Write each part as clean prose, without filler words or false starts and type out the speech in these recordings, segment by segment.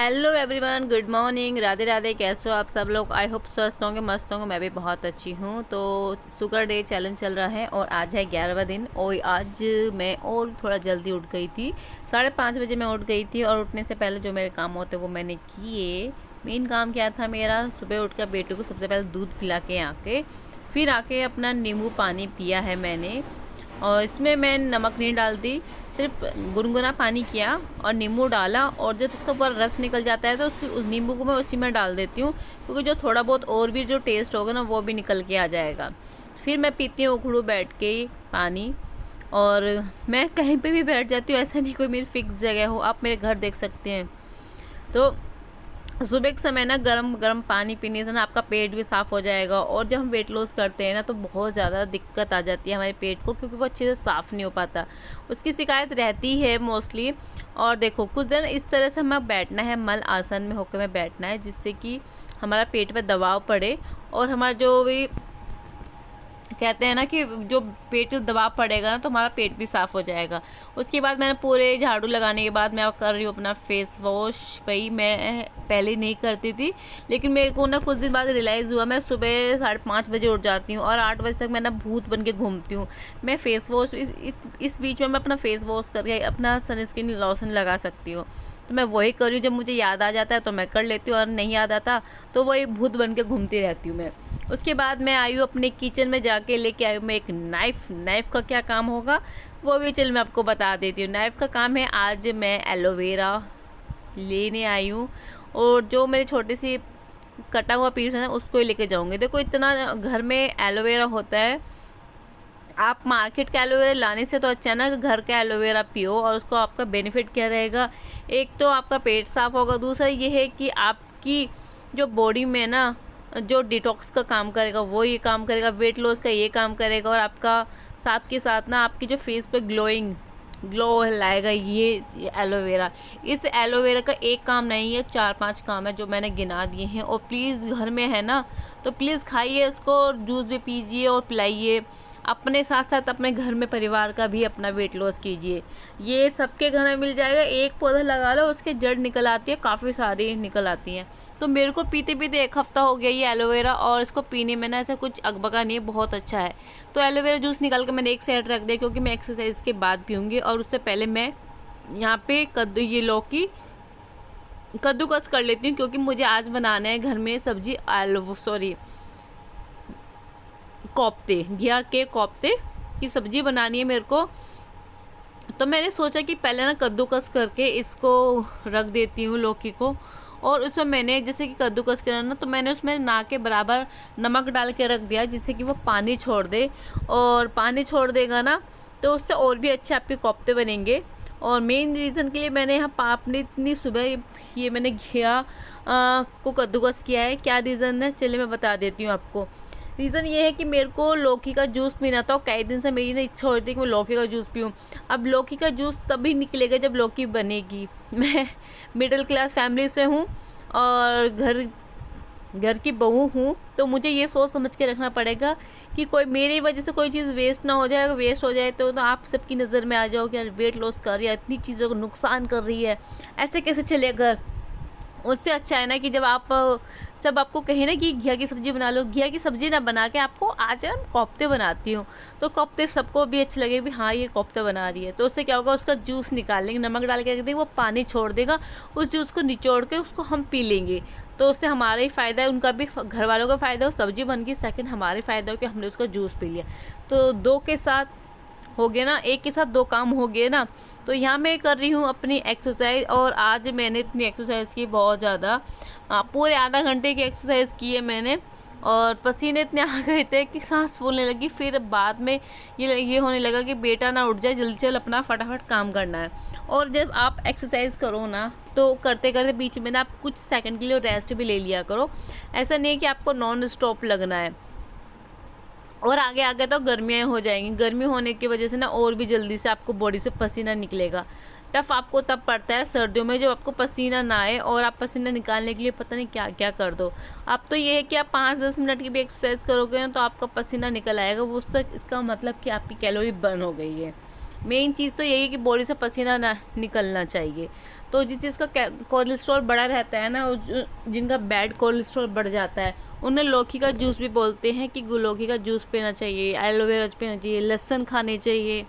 Hello everyone, good morning, Radhe Radhe. कैसे हो आप सब लोग? आई होप स्वस्थ होंगे, मस्त होंगे। मैं भी बहुत अच्छी हूँ। तो शुगर डे चैलेंज चल रहा है और आज है 11वां दिन। और आज मैं और थोड़ा जल्दी उठ गई थी, 5:30 बजे मैं उठ गई थी। और उठने से पहले जो मेरे काम होते वो मैंने किए। मेन काम क्या था मेरा, सुबह उठ कर बेटे को सबसे पहले दूध पिला के आके फिर आके अपना नींबू पानी पिया है मैंने। और इसमें मैं नमक नहीं डालती, सिर्फ गुनगुना पानी किया और नींबू डाला। और जब उसका ऊपर रस निकल जाता है तो उस नींबू को मैं उसी में डाल देती हूँ, क्योंकि जो थोड़ा बहुत और भी जो टेस्ट होगा ना वो भी निकल के आ जाएगा। फिर मैं पीती हूँ उखड़ू बैठ के पानी। और मैं कहीं पे भी बैठ जाती हूँ, ऐसा नहीं कोई मेरी फिक्स जगह हो। आप मेरे घर देख सकते हैं। तो सुबह के समय ना गरम गरम पानी पीने से ना आपका पेट भी साफ़ हो जाएगा। और जब हम वेट लॉस करते हैं ना तो बहुत ज़्यादा दिक्कत आ जाती है हमारे पेट को, क्योंकि वो अच्छे से साफ़ नहीं हो पाता, उसकी शिकायत रहती है मोस्टली। और देखो, कुछ दिन इस तरह से हमें बैठना है, मल आसन में होकर हमें बैठना है, जिससे कि हमारा पेट पर दबाव पड़े और हमारा जो भी कहते हैं ना कि जो पेट दबाव पड़ेगा ना तो हमारा पेट भी साफ़ हो जाएगा। उसके बाद मैंने पूरे झाड़ू लगाने के बाद मैं कर रही हूँ अपना फेस वॉश। भाई मैं पहले नहीं करती थी, लेकिन मेरे को ना कुछ दिन बाद रियलाइज़ हुआ। मैं सुबह 5:30 बजे उठ जाती हूँ और 8 बजे तक मैं ना भूत बन के घूमती हूँ। मैं फेस वॉश इस बीच में मैं अपना फेस वॉश करके अपना सनस्क्रीन लोशन लगा सकती हूँ। तो मैं वही कर रही हूँ, जब मुझे याद आ जाता है तो मैं कर लेती हूँ, और नहीं याद आता तो वही भूत बन के घूमती रहती हूँ मैं। उसके बाद मैं आई हूँ अपने किचन में, जाके लेके आई हूँ मैं एक नाइफ़। नाइफ़ का क्या काम होगा वो भी चल मैं आपको बता देती हूँ। नाइफ़ का काम है, आज मैं एलोवेरा लेने आई हूँ और जो मेरी छोटी सी कटा हुआ पीस है ना उसको ही लेके जाऊँगी। देखो, इतना घर में एलोवेरा होता है, आप मार्केट का एलोवेरा लाने से तो अच्छा है ना कि घर का एलोवेरा पियो। और उसको आपका बेनिफिट क्या रहेगा, एक तो आपका पेट साफ़ होगा, दूसरा ये है कि आपकी जो बॉडी में ना जो डिटॉक्स का काम करेगा वो ये काम करेगा, वेट लॉस का ये काम करेगा, और आपका साथ के साथ ना आपकी जो फेस पे ग्लो लाएगा ये एलोवेरा। इस एलोवेरा का एक काम नहीं है, 4-5 काम है जो मैंने गिना दिए हैं। और प्लीज़, घर में है ना तो प्लीज़ खाइए इसको, जूस भी पीजिए और पिलाइए। अपने साथ साथ अपने घर में परिवार का भी अपना वेट लॉस कीजिए। ये सबके घर में मिल जाएगा। एक पौधा लगा लो, उसके जड़ निकल आती है, काफ़ी सारी निकल आती हैं। तो मेरे को पीते पीते 1 हफ़्ता हो गया ये एलोवेरा, और इसको पीने में ना ऐसा कुछ अकबका नहीं है, बहुत अच्छा है। तो एलोवेरा जूस निकाल के मैंने एक साइड रख दिया, क्योंकि मैं एक्सरसाइज के बाद पीऊँगी। और उससे पहले मैं यहाँ पे लौकी कद्दूकस कर लेती हूँ, क्योंकि मुझे आज बनाना है घर में सब्जी कोफ्ते, घिया के कोफ्ते की सब्ज़ी बनानी है मेरे को। तो मैंने सोचा कि पहले ना कद्दूकस करके इसको रख देती हूँ लौकी को। और उसमें मैंने जैसे कि कद्दूकस करना ना, तो मैंने उसमें ना के बराबर नमक डाल के रख दिया, जिससे कि वो पानी छोड़ दे। और पानी छोड़ देगा ना तो उससे और भी अच्छे आपके कोफ्ते बनेंगे। और मेन रीज़न के लिए मैंने यहाँ आपने इतनी सुबह ये मैंने घिया को कद्दूकस किया है। क्या रीज़न है, चलिए मैं बता देती हूँ आपको। रीज़न ये है कि मेरे को लौकी का जूस पीना था, और कई दिन से मेरी ना इच्छा हो रही थी कि मैं लौकी का जूस पीऊँ। अब लौकी का जूस तभी निकलेगा जब लौकी बनेगी। मैं मिडिल क्लास फैमिली से हूँ और घर की बहू हूँ, तो मुझे ये सोच समझ के रखना पड़ेगा कि कोई मेरी वजह से कोई चीज़ वेस्ट ना हो जाए। अगर वेस्ट हो जाए तो आप सबकी नज़र में आ जाओ कि यार वेट लॉस कर रही है, इतनी चीज़ों को नुकसान कर रही है, ऐसे कैसे चलेगा। उससे अच्छा है ना कि जब आप सब आपको कहे ना कि घिया की सब्ज़ी बना लो, घिया की सब्ज़ी ना बना के आपको आज ना कोफ्ते बनाती हूँ, तो कोफ्ते सबको भी अच्छे लगे भी हाँ ये कोफ्ते बना रही है। तो उससे क्या होगा, उसका जूस निकाल लेंगे, नमक डाल के रख देंगे, वो पानी छोड़ देगा, उस जूस को निचोड़ के उसको हम पी लेंगे। तो उससे हमारा ही फ़ायदा है, उनका भी, घर वालों का फ़ायदा हो, सब्ज़ी बन गई, सेकंड हमारे फ़ायदा हो कि हमने उसका जूस पी लिया। तो 2 के साथ हो गया ना, एक के साथ 2 काम हो गए ना। तो यहाँ मैं कर रही हूँ अपनी एक्सरसाइज, और आज मैंने इतनी एक्सरसाइज की, बहुत ज़्यादा, पूरे आधा घंटे की एक्सरसाइज की है मैंने। और पसीने इतने आ गए थे कि सांस फूलने लगी। फिर बाद में ये होने लगा कि बेटा ना उठ जाए, जल्दी चल अपना फटाफट काम करना है। और जब आप एक्सरसाइज करो ना तो करते करते बीच में ना आप कुछ सेकंड के लिए रेस्ट भी ले लिया करो। ऐसा नहीं है कि आपको नॉन स्टॉप लगना है। और आगे आगे तो गर्मियाँ हो जाएंगी, गर्मी होने की वजह से ना और भी जल्दी से आपको बॉडी से पसीना निकलेगा। टफ आपको तब पड़ता है सर्दियों में, जब आपको पसीना ना आए और आप पसीना निकालने के लिए पता नहीं क्या क्या कर दो। अब तो ये है कि आप 5-10 मिनट की भी एक्सरसाइज करोगे ना तो आपका पसीना निकल आएगा, वो उससे इसका मतलब कि आपकी कैलोरी बर्न हो गई है। मेन चीज़ तो यही है कि बॉडी से पसीना ना निकलना चाहिए। तो जिस चीज़ का कोलेस्ट्रॉल बढ़ा रहता है ना, जिनका बैड कोलेस्ट्रॉल बढ़ जाता है, उन्हें लौकी का जूस भी बोलते हैं कि लौकी का जूस पीना चाहिए, एलोवेरा पीना चाहिए, लहसुन खाने चाहिए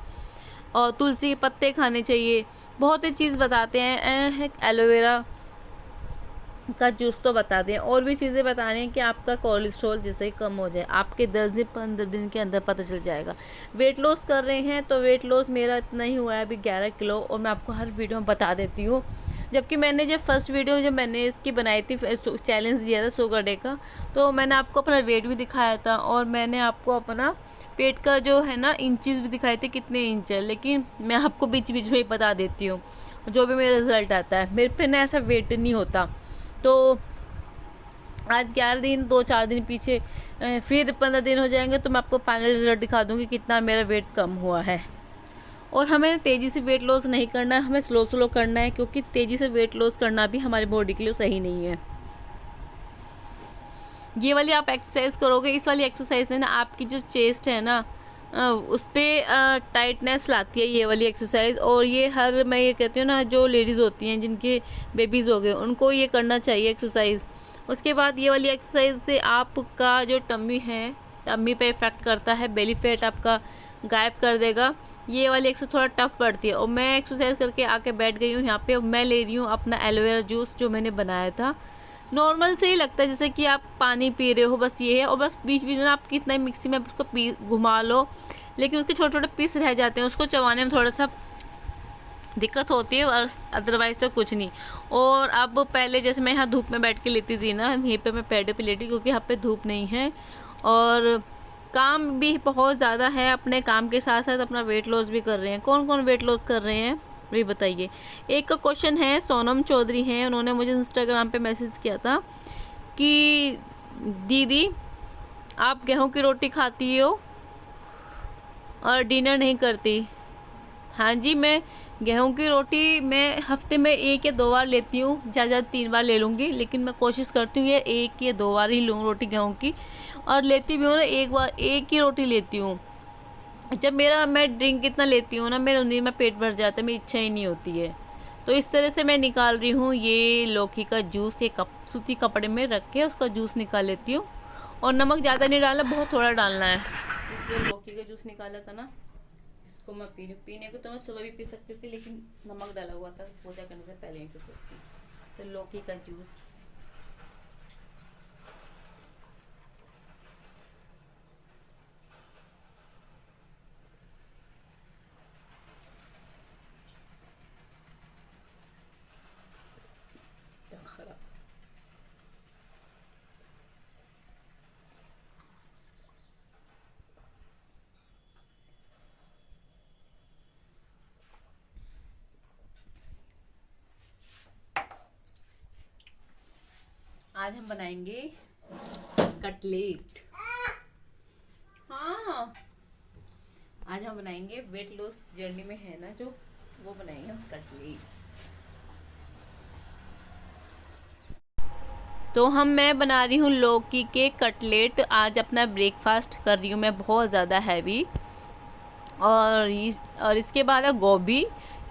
और तुलसी के पत्ते खाने चाहिए। बहुत ही चीज़ बताते हैं, एलोवेरा का जूस तो बता दें, और भी चीज़ें बता रहे हैं कि आपका कोलेस्ट्रॉल जिससे कम हो जाए। आपके 10 दिन 15 दिन के अंदर पता चल जाएगा। वेट लॉस कर रहे हैं तो वेट लॉस मेरा इतना ही हुआ है अभी 11 किलो, और मैं आपको हर वीडियो में बता देती हूँ। जबकि मैंने जब फर्स्ट वीडियो जब मैंने इसकी बनाई थी, चैलेंज दिया था शुगर डे का, तो मैंने आपको अपना वेट भी दिखाया था और मैंने आपको अपना पेट का जो है ना इंचज़ भी दिखाए थे कितने इंच है। लेकिन मैं आपको बीच बीच में ही बता देती हूँ जो भी मेरा रिज़ल्ट आता है। मेरे पे ना ऐसा वेट नहीं होता। तो आज 11 दिन 2-4 दिन पीछे, फिर 15 दिन हो जाएंगे तो मैं आपको फाइनल रिजल्ट दिखा दूंगी कितना मेरा वेट कम हुआ है। और हमें तेज़ी से वेट लॉस नहीं करना है, हमें स्लो स्लो करना है, क्योंकि तेज़ी से वेट लॉस करना भी हमारी बॉडी के लिए सही नहीं है। ये वाली आप एक्सरसाइज करोगे, इस वाली एक्सरसाइज है ना आपकी जो चेस्ट है ना उस पर टाइटनेस लाती है ये वाली एक्सरसाइज। और ये मैं ये कहती हूँ ना, जो लेडीज़ होती हैं जिनके बेबीज़ हो गए उनको ये करना चाहिए एक्सरसाइज। उसके बाद ये वाली एक्सरसाइज से आपका जो टम्मी है, टम्मी पे इफेक्ट करता है, बेली फैट आपका गायब कर देगा। ये वाली एक्सरसाइज थोड़ा टफ पड़ती है। और मैं एक्सरसाइज करके आके बैठ गई हूँ यहाँ पे। मैं ले रही हूँ अपना एलोवेरा जूस जो मैंने बनाया था। नॉर्मल से ही लगता है जैसे कि आप पानी पी रहे हो, बस ये है। और बस बीच बीच में आप कितना मिक्सी में उसको घुमा लो, लेकिन उसके छोटे छोटे पीस रह जाते हैं, उसको चबाने में थोड़ा सा दिक्कत होती है, और अदरवाइज तो कुछ नहीं। और अब पहले जैसे मैं यहाँ धूप में बैठ के लेती थी ना, यहीं पे मैं पेड़ पे लेटी, क्योंकि यहाँ पे धूप नहीं है और काम भी बहुत ज़्यादा है। अपने काम के साथ साथ अपना वेट लॉस भी कर रहे हैं। कौन कौन वेट लॉस कर रहे हैं वही बताइए। एक का क्वेश्चन है, सोनम चौधरी हैं, उन्होंने मुझे इंस्टाग्राम पे मैसेज किया था कि दीदी आप गेहूं की रोटी खाती हो और डिनर नहीं करती। हाँ जी, मैं गेहूं की रोटी मैं हफ्ते में 1 या 2 बार लेती हूँ, ज़्यादा 3 बार ले लूँगी, लेकिन मैं कोशिश करती हूँ ये 1 या 2 बार ही लूँ रोटी गेहूं की। और लेती भी हूँ ना, एक ही रोटी लेती हूँ। जब मैं ड्रिंक इतना लेती हूँ ना, मेरे उन्हीं में पेट भर जाता है, मेरी इच्छा ही नहीं होती है। तो इस तरह से मैं निकाल रही हूँ ये लौकी का जूस, ये सूती कपड़े में रख के उसका जूस निकाल लेती हूँ। और नमक ज़्यादा नहीं डालना, बहुत थोड़ा डालना है। जो लौकी का जूस निकाला था ना, इसको मैं पीने को तो मैं सुबह भी पी सकती थी, लेकिन नमक डाला हुआ था, पूजा करने से पहले ही पी सकती। तो लौकी का जूस खराब। आज हम बनाएंगे कटलेट। हाँ, आज हम बनाएंगे वेट लॉस जर्नी में है ना जो, वो बनाएंगे हम कटलेट। तो मैं बना रही हूँ लौकी के कटलेट। आज अपना ब्रेकफास्ट कर रही हूँ मैं, बहुत ज़्यादा हैवी। और इसके बाद है गोभी,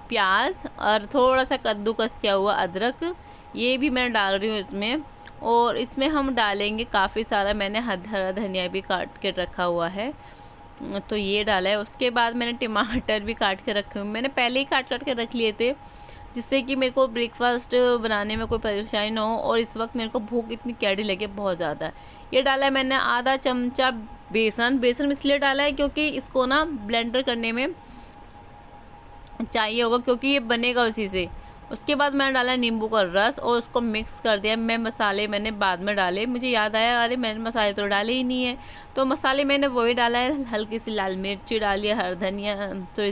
प्याज और थोड़ा सा कद्दूकस किया हुआ अदरक, ये भी मैं डाल रही हूँ इसमें। और इसमें हम डालेंगे काफ़ी सारा, मैंने हरा धनिया भी काट के रखा हुआ है, तो ये डाला है। उसके बाद मैंने टमाटर भी काट के रखे हुए, मैंने पहले ही काट के रख लिए थे, जिससे कि मेरे को ब्रेकफास्ट बनाने में कोई परेशानी ना हो। और इस वक्त मेरे को भूख इतनी कैडी लगे बहुत ज़्यादा। ये डाला है मैंने आधा चमचा बेसन इसलिए डाला है क्योंकि इसको ना ब्लेंडर करने में चाहिए होगा, क्योंकि ये बनेगा उसी से। उसके बाद मैंने डाला नींबू का रस और उसको मिक्स कर दिया। मसाले मैंने बाद में डाले, मुझे याद आया अरे मैंने मसाले तो डाले ही नहीं है, तो मसाले मैंने वही डाला है। हल्की सी लाल मिर्ची डाली है,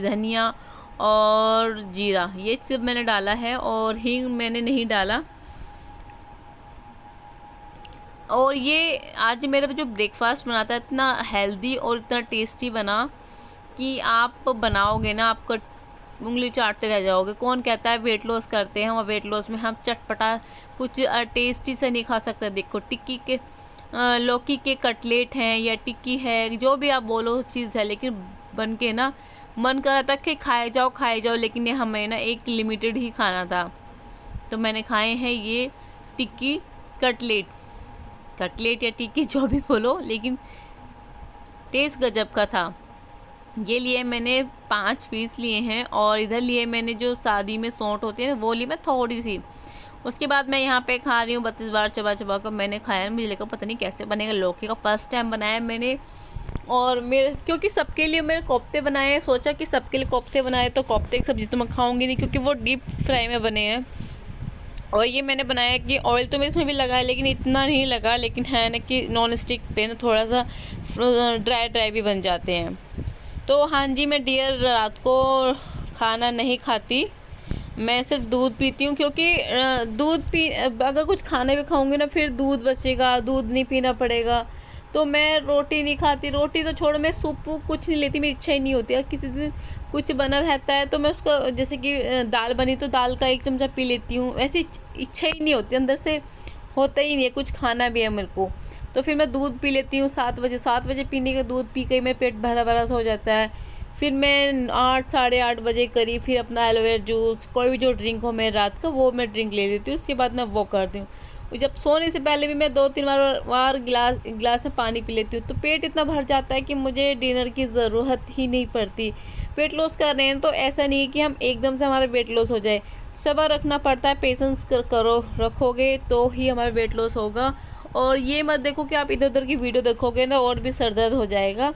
धनिया और जीरा, ये सब मैंने डाला है। और हींग मैंने नहीं डाला। और ये आज मेरा जो ब्रेकफास्ट बना था इतना हेल्दी और इतना टेस्टी बना कि आप बनाओगे ना, आपका उंगली चाटते रह जाओगे। कौन कहता है वेट लॉस करते हैं, और वेट लॉस में हम चटपटा कुछ टेस्टी से नहीं खा सकते। देखो टिक्की के लौकी के कटलेट हैं या टिक्की है, जो भी आप बोलो चीज़ है, लेकिन बन के ना मन कर रहा था कि खाए जाओ, लेकिन ये हमें ना एक लिमिटेड ही खाना था। तो मैंने खाए हैं ये टिक्की कटलेट या टिक्की जो भी बोलो, लेकिन टेस्ट गजब का था। ये लिए मैंने 5 पीस लिए हैं, और इधर लिए मैंने जो शादी में सौंठ होती है ना, वो ली मैं थोड़ी सी। उसके बाद मैं यहाँ पे खा रही हूँ 32 बार चबा चबा कर। मैंने खाया, मुझे लगा पता नहीं कैसे बनेगा, लौकी का फर्स्ट टाइम बनाया मैंने। और मेरे क्योंकि सबके लिए मैंने कोफ्ते बनाए, सोचा कि सबके लिए कोफ्ते बनाए तो कोफ्ते की सब्ज़ी तो मैं खाऊंगी नहीं, क्योंकि वो डीप फ्राई में बने हैं। और ये मैंने बनाया कि ऑयल तो मैं इसमें भी लगाया, लेकिन इतना नहीं लगा, लेकिन है ना कि नॉन स्टिक पे ना थोड़ा सा ड्राई भी बन जाते हैं। तो हाँ जी, मैं डियर रात को खाना नहीं खाती, मैं सिर्फ दूध पीती हूँ, क्योंकि अगर कुछ खाने भी खाऊंगी ना, फिर दूध बचेगा, दूध नहीं पीना पड़ेगा। तो मैं रोटी नहीं खाती, रोटी तो छोड़, मैं सूप कुछ नहीं लेती, मेरी इच्छा ही नहीं होती। किसी दिन कुछ बना रहता है तो मैं उसको, जैसे कि दाल बनी तो दाल का 1 चमचा पी लेती हूँ, ऐसी इच्छा ही नहीं होती, अंदर से होता ही नहीं है कुछ खाना भी है मेरे को। तो फिर मैं दूध पी लेती हूँ 7 बजे पीने का दूध पी के मेरा पेट भरा भरा सा हो जाता है। फिर मैं 8 साढ़े 8 बजे करीब फिर अपना एलोवेरा जूस, कोई भी जो ड्रिंक हो मेरे रात का, वो मैं ड्रिंक ले लेती हूँ। उसके बाद मैं वो करती हूँ। जब सोने से पहले भी मैं 2-3 बार गिलास में पानी पी लेती हूँ। तो पेट इतना भर जाता है कि मुझे डिनर की ज़रूरत ही नहीं पड़ती। वेट लॉस कर रहे हैं तो ऐसा नहीं है कि हम एकदम से हमारा वेट लॉस हो जाए, सब्र रखना पड़ता है, पेशेंस रखोगे तो ही हमारा वेट लॉस होगा। और ये मत देखो कि आप इधर उधर की वीडियो देखोगे ना और भी सर दर्द हो जाएगा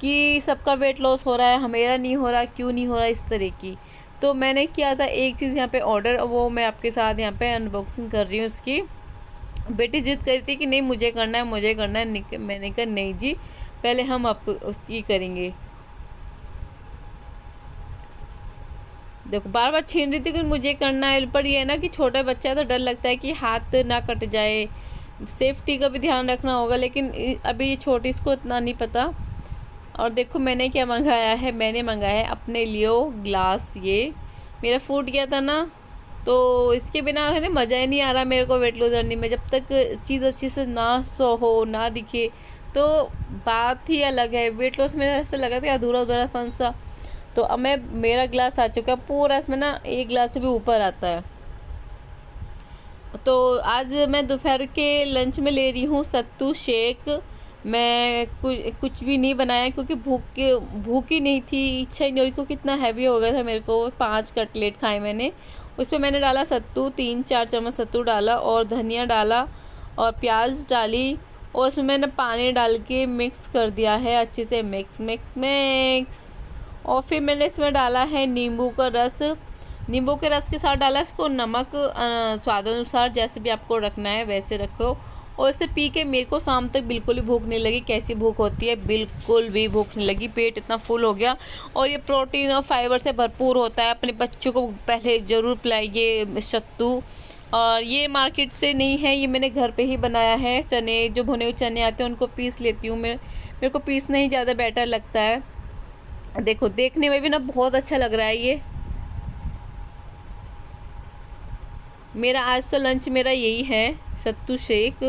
कि सबका वेट लॉस हो रहा है, मेरा नहीं हो रहा, क्यों नहीं हो रहा, इस तरह की। तो मैंने किया था एक चीज़ यहाँ पे ऑर्डर, वो मैं आपके साथ यहाँ पे अनबॉक्सिंग कर रही हूँ उसकी। बेटी जिद करी थी कि नहीं मुझे करना है, मैंने कहा नहीं जी, पहले हम आप उसकी करेंगे। देखो बार बार छीन रही थी कि मुझे करना है, पर ये है ना कि छोटा बच्चा है तो डर लगता है कि हाथ ना कट जाए, सेफ्टी का भी ध्यान रखना होगा। लेकिन अभी ये छोटी, इसको इतना नहीं पता। और देखो मैंने क्या मंगाया है, मैंने मंगाया है अपने लिए ग्लास। ये मेरा फूट गया था ना, तो इसके बिना है ना मज़ा ही नहीं आ रहा मेरे को वेट लॉस करने में। जब तक चीज़ अच्छी से ना हो ना दिखे तो बात ही अलग है। वेट लॉस में ऐसा लगा था अधूरा पन सा। तो अब मेरा ग्लास आ चुका है पूरा, इसमें ना 1 गिलास से भी ऊपर आता है। तो आज मैं दोपहर के लंच में ले रही हूँ सत्तू शेक। मैं कुछ भी नहीं बनाया, क्योंकि भूख ही नहीं थी, इच्छा ही नहीं हुई, क्योंकि इतना हैवी हो गया था मेरे को। 5 कटलेट खाए मैंने। उसमें मैंने डाला सत्तू, 3-4 चम्मच सत्तू डाला, और धनिया डाला, और प्याज डाली, और उसमें मैंने पानी डाल के मिक्स कर दिया है अच्छे से, मिक्स। और फिर मैंने इसमें डाला है नींबू का रस। नींबू के रस के साथ डाला इसको नमक स्वादानुसार, जैसे भी आपको रखना है वैसे रखो। और इसे पी के मेरे को शाम तक बिल्कुल भी भूख नहीं लगी। कैसी भूख होती है, बिल्कुल भी भूख नहीं लगी, पेट इतना फुल हो गया। और ये प्रोटीन और फाइबर से भरपूर होता है। अपने बच्चों को पहले ज़रूर पिलाइए सत्तू। और ये मार्केट से नहीं है, ये मैंने घर पे ही बनाया है। चने, जो भुने हुए चने आते हैं उनको पीस लेती हूँ। मेरे को पीसना ही ज़्यादा बेटर लगता है। देखो देखने में भी ना बहुत अच्छा लग रहा है ये। मेरा आज तो लंच मेरा यही है, सत्तू शेक।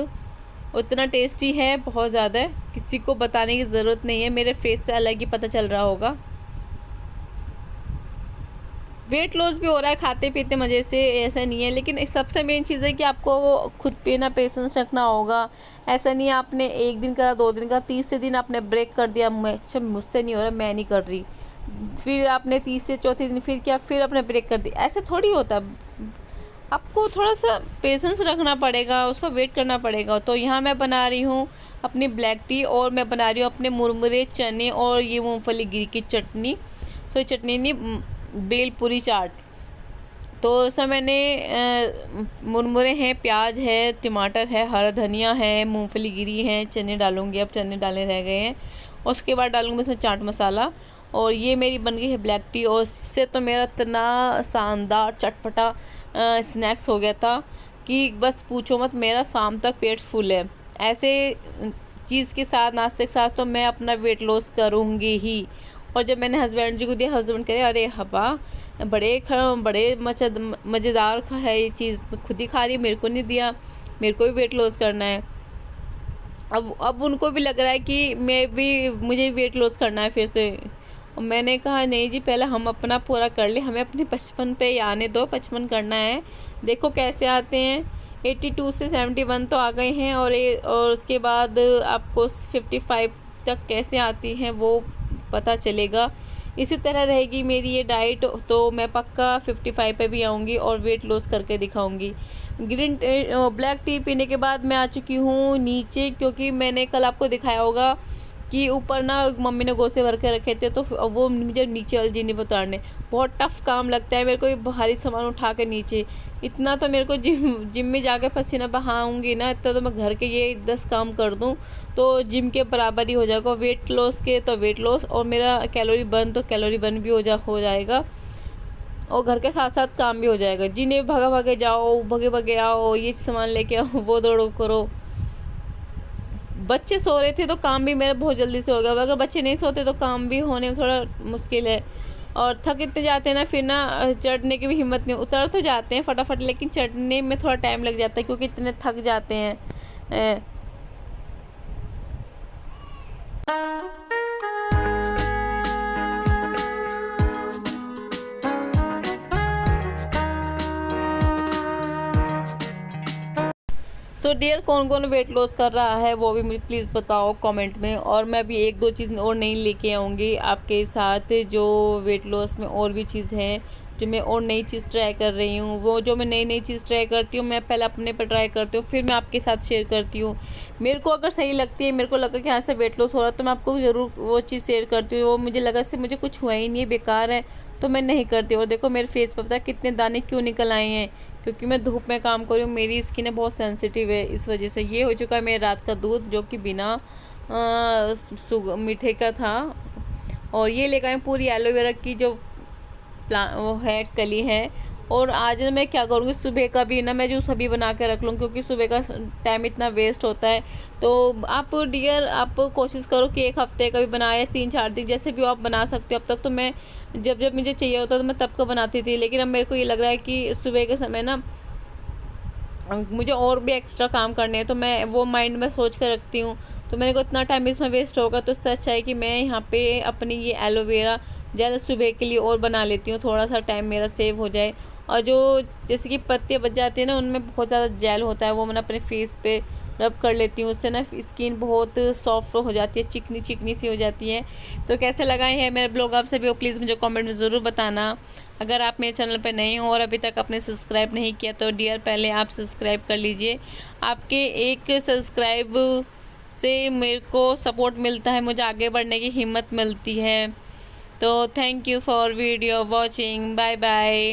उतना टेस्टी है, बहुत ज़्यादा, किसी को बताने की ज़रूरत नहीं है, मेरे फेस से अलग ही पता चल रहा होगा। वेट लॉस भी हो रहा है खाते पीते मज़े से, ऐसा नहीं है। लेकिन सबसे मेन चीज़ है कि आपको खुद पे ना पेशेंस रखना होगा। ऐसा नहीं है आपने 1 दिन करा, 2 दिन करा, तीसरे दिन आपने ब्रेक कर दिया, अच्छा मुझसे नहीं हो रहा, मैं नहीं कर रही। फिर आपने तीसरे चौथे दिन फिर क्या, फिर आपने ब्रेक कर दिया, ऐसे थोड़ी होता। आपको थोड़ा सा पेशेंस रखना पड़ेगा, उसका वेट करना पड़ेगा। तो यहाँ मैं बना रही हूँ अपनी ब्लैक टी, और मैं बना रही हूँ अपने मुरमुरे चने और ये मूंगफली गिरी की चटनी। तो ये चटनी नहीं, बेलपूरी चाट। तो इसमें मैंने मुरमुरे हैं, प्याज है, टमाटर है, हरा धनिया है, मूंगफली गिरी है, चने डालूँगी, अब चने डालने रह गए हैं। और उसके बाद डालूँगी इसमें चाट मसाला। और ये मेरी बन गई है ब्लैक टी। और इससे तो मेरा इतना शानदार चटपटा स्नैक्स हो गया था कि बस पूछो मत, मेरा शाम तक पेट फुल है। ऐसे चीज़ के साथ, नाश्ते के साथ तो मैं अपना वेट लॉस करूँगी ही। और जब मैंने हस्बैंड जी को दिया, हस्बैंड कहे अरे हवा बड़े मज़ेदार है ये चीज़, तो खुद ही खा रही, मेरे को नहीं दिया, मेरे को भी वेट लॉस करना है। अब उनको भी लग रहा है कि मुझे वेट लॉस करना है फिर से। और मैंने कहा नहीं जी, पहले हम अपना पूरा कर ले, हमें अपने 55 पे आने दो, 55 करना है। देखो कैसे आते हैं, 82 से 71 तो आ गए हैं, और उसके बाद आपको 55 तक कैसे आती हैं वो पता चलेगा। इसी तरह रहेगी मेरी ये डाइट, तो मैं पक्का 55 पे भी आऊँगी और वेट लॉस करके दिखाऊंगी। ब्लैक टी पीने के बाद मैं आ चुकी हूँ नीचे, क्योंकि मैंने कल आपको दिखाया होगा कि ऊपर ना मम्मी ने गोसे भर के रखे थे, तो वो मुझे नीचे वाली जीनी पर उतारने बहुत टफ़ काम लगता है मेरे को, ये भारी सामान उठा के नीचे। इतना तो मेरे को जिम में जाके पसीना बहाऊंगी ना, इतना तो मैं घर के ये 10 काम कर दूं तो जिम के बराबर ही हो जाएगा। वेट लॉस के तो वेट लॉस, और मेरा कैलोरी बर्न तो कैलोरी बर्न भी हो जाएगा, और घर के साथ साथ काम भी हो जाएगा। जिन्हें भगा भगे जाओ, भगे भगे आओ, ये सामान लेके आओ, वो दौड़ो करो। बच्चे सो रहे थे तो काम भी मेरा बहुत जल्दी से हो गया, अगर बच्चे नहीं सोते तो काम भी होने में थोड़ा मुश्किल है। और थक इतने जाते हैं ना, फिर ना चढ़ने की भी हिम्मत नहीं, उतर तो जाते हैं फटाफट, लेकिन चढ़ने में थोड़ा टाइम लग जाता है क्योंकि इतने थक जाते हैं। तो डियर, कौन कौन वेट लॉस कर रहा है वो भी मुझे प्लीज़ बताओ कमेंट में, और मैं भी 1-2 चीज़ और नई लेके आऊँगी आपके साथ, जो वेट लॉस में और भी चीज़ हैं जो मैं और नई चीज़ ट्राई कर रही हूँ। वो जो मैं नई चीज़ ट्राई करती हूँ, मैं पहले अपने पर ट्राई करती हूँ, फिर मैं आपके साथ शेयर करती हूँ। मेरे को अगर सही लगती है, मेरे को लगा कि यहाँ से वेट लॉस हो रहा है, तो मैं आपको ज़रूर वो चीज़ शेयर करती हूँ। वो मुझे लगा से मुझे कुछ हुआ ही नहीं है, बेकार है, तो मैं नहीं करती। और देखो मेरे फेस पर पता है कितने दाने क्यों निकल आए हैं, क्योंकि मैं धूप में काम कर रही हूँ, मेरी स्किन है बहुत सेंसिटिव है, इस वजह से ये हो चुका है। मेरे रात का दूध जो कि बिना मीठे का था, और ये लेकर आए पूरी एलोवेरा की जो वो है कली है। और आज ना मैं क्या करूँगी, सुबह का भी ना मैं जूस अभी बना के रख लूँ, क्योंकि सुबह का टाइम इतना वेस्ट होता है। तो आप डियर, आप कोशिश करो कि 1 हफ्ते का भी बनाए, 3-4 दिन, जैसे भी आप बना सकते हो। अब तक तो मैं जब मुझे चाहिए होता तो मैं तब का बनाती थी, लेकिन अब मेरे को ये लग रहा है कि सुबह के समय ना मुझे और भी एक्स्ट्रा काम करने हैं, तो मैं वो माइंड में सोच कर रखती हूँ। तो मेरे को इतना टाइम इसमें वेस्ट होगा, तो सच है कि मैं यहाँ पे अपनी ये एलोवेरा जेल सुबह के लिए और बना लेती हूँ, थोड़ा सा टाइम मेरा सेव हो जाए। और जो जैसे कि पत्तियाँ बच जाती हैं ना, उनमें बहुत ज़्यादा जेल होता है, वो मैं अपने फेस पे रब कर लेती हूँ, उससे ना स्किन बहुत सॉफ्ट हो जाती है, चिकनी चिकनी सी हो जाती है। तो कैसे लगा है मेरा ब्लॉग आप सभी को प्लीज़ मुझे कमेंट में ज़रूर बताना। अगर आप मेरे चैनल पर नए हो और अभी तक आपने सब्सक्राइब नहीं किया, तो डियर पहले आप सब्सक्राइब कर लीजिए। आपके एक सब्सक्राइब से मेरे को सपोर्ट मिलता है, मुझे आगे बढ़ने की हिम्मत मिलती है। तो thank you for video watching, bye bye.